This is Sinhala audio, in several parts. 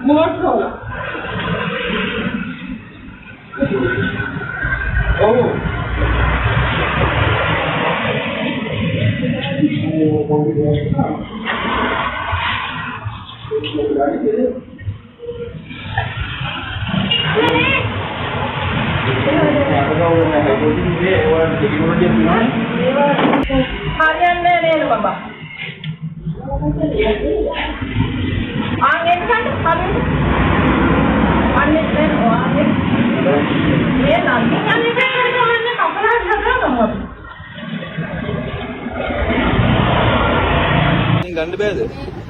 Motorola. Oh. Harian ni bapa. Angin kan hari. Angin ni angin. Ni nanti angin ni kapal ada kamu. ගන්න බෑද?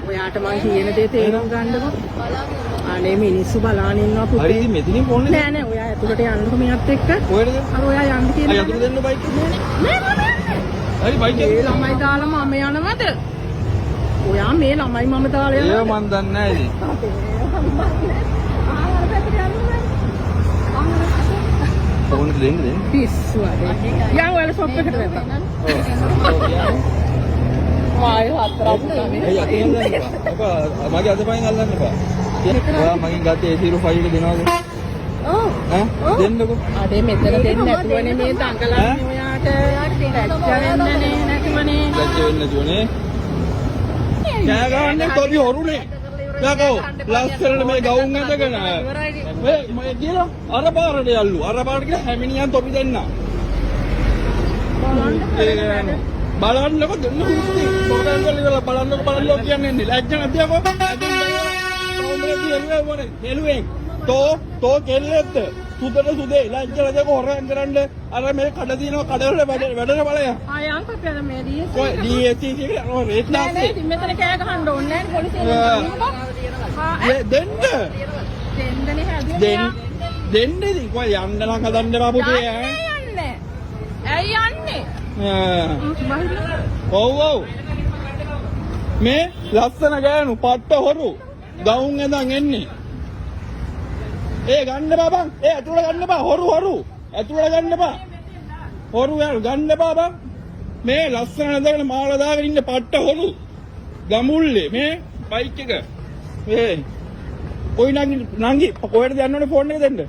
ඔයාට මම කියන දේ තේරුම් ගන්නකො. අනේ මිනිස්සු බලන ඉන්නවා පුතේ. හරි ඉතින් මෙතනින් ෆෝන් නෑ නෑ ඔයා ඇතුළට යන්නකො මෙයත් එක්ක. කොහෙද? අර ඔයා යන්න කියන. අය අතුරු දෙන්න බයික් එක. නෑ මම යන්නේ. හරි බයික් එක. මේ ළමයි දාලා මම යනවද? ඔයා මේ ළමයි මම දාලා යනවද? ඒව මන් දන්නේ නෑ ඉතින්. ෆෝන් දෙන්න දෙන්න. පිස්සු අර. යන් ඔයාලා ෂොප් එකට වැටෙන්න. ඔව්. මායි හතරක් තමයි. අය අතින් ගන්න එපා. ඔක මගේ අතපයින් අල්ලන්න එපා. ඔයා මගෙන් ගත්තේ A05 එක දෙනවද? ඔව්. ඈ දෙන්නකෝ. අනේ මෙතන දෙන්න නැතුවනේ මේ දඟලන්නේ ඔයාට. ලැජ්ජ වෙන්නේ නැතිවනේ. ලැජ්ජ වෙන්නේ නැතුවනේ. කෑ ගහන්නේ තොපි හොරුනේ. යකෝ ලස්සනට මේ ගවුම් ඇඳගෙන මේ කියලා අර පාරට යල්ලු. අර පාරට ගිහලා හැමිනියන් තොපි දෙන්න. බලන්නකො දෙන්න හුස්ති. පොරෙන් වල බලන්නකො කියන්නේ ලැජ්ජ නැතිවකෝ. කොහොමද කියන්නේ වනේ. හෙළුවෙන්. තෝ කෙල්ලෙක්ද? සුදට සුදේ ලැජ්ජ නැතිව හොරෙන් කරන්න අර මේ කඩ දිනව කඩවල වැඩන බලය. ආයන් කප්පියද මේ DS? කොයි DS එකේ අර රේට් දාස්සේ. නෑ නෑ මෙතන කෑ ගහන්න ඕනේ නෑ පොලිසියෙන්. දෙන්න. දෙන්නනේ හැදුවේ. දෙන්න ඉතින් කොයි යන්න නම් හදන්න බාපුටේ ඈ. යන්නේ. ඇයි යන්නේ? ඔව් මේ ලස්සන ගෑනු පට්ට හොරු ගවුම් ඇඳන් එන්නේ. ඒ ගන්න බබන්. ඒ ඇතුළට ගන්න බා හොරු. ඇතුළට ගන්න බා. හොරු ගන්න බබන්. මේ ලස්සන ඇඳගෙන මාලා දාගෙන ඉන්න පට්ට හොරු. ගමුල්ලේ මේ බයික් එක. මේ කොයි නංගි කොහෙටද යන්න ඕනේ ෆෝන් එක දෙන්න.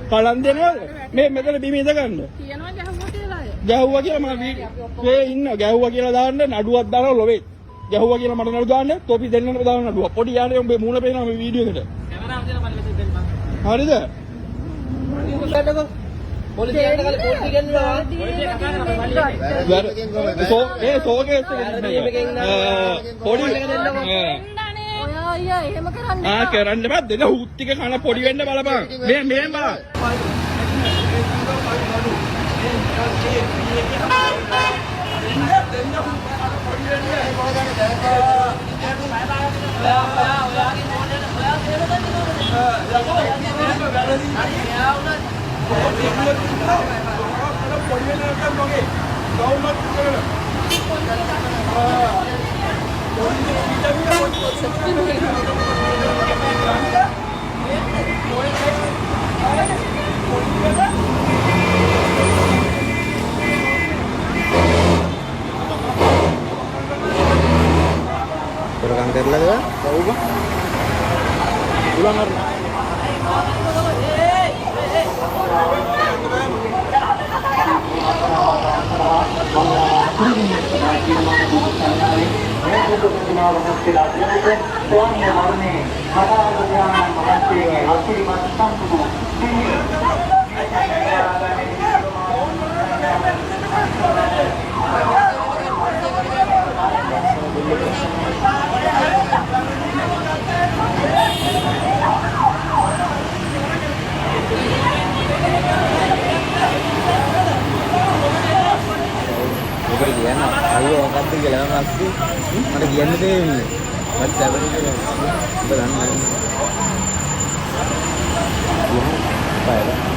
කලන් දෙනවද? මේ මෙතන බිම ඉඳ ගන්න. කියනවා ගැහුවා කියලා අය. ගැහුවා කියලා මම මේ ඉන්න ගැහුවා කියලා දාන්න නඩුවක් දානවා ලොවේ. ගැහුවා කියලා මට නඩු දාන්න තොපි දෙන්නට දාන්න නඩුවක්. පොඩි යාළුවෝ උඹේ මූණ පේනවා මේ වීඩියෝ එකට. කැමරාව දෙන්න මම මෙතෙන් දෙන්න. හරිද? පොලිසියට කලින් පොලිසිය ගෙන්නවා. සෝකේස් පොඩි අයියා එහෙම කරන්නේ. කරන්න බෑ දෙන හුත් ටික කන පොඩි වෙන්න බලපන්. මේ බලන්න. Kurang terlalu ya? Tahu bang? Ulang hari. Ayo angkat ke jalan pasti. Ada gian deh. Baca beri ke. Beran. Ya, baik.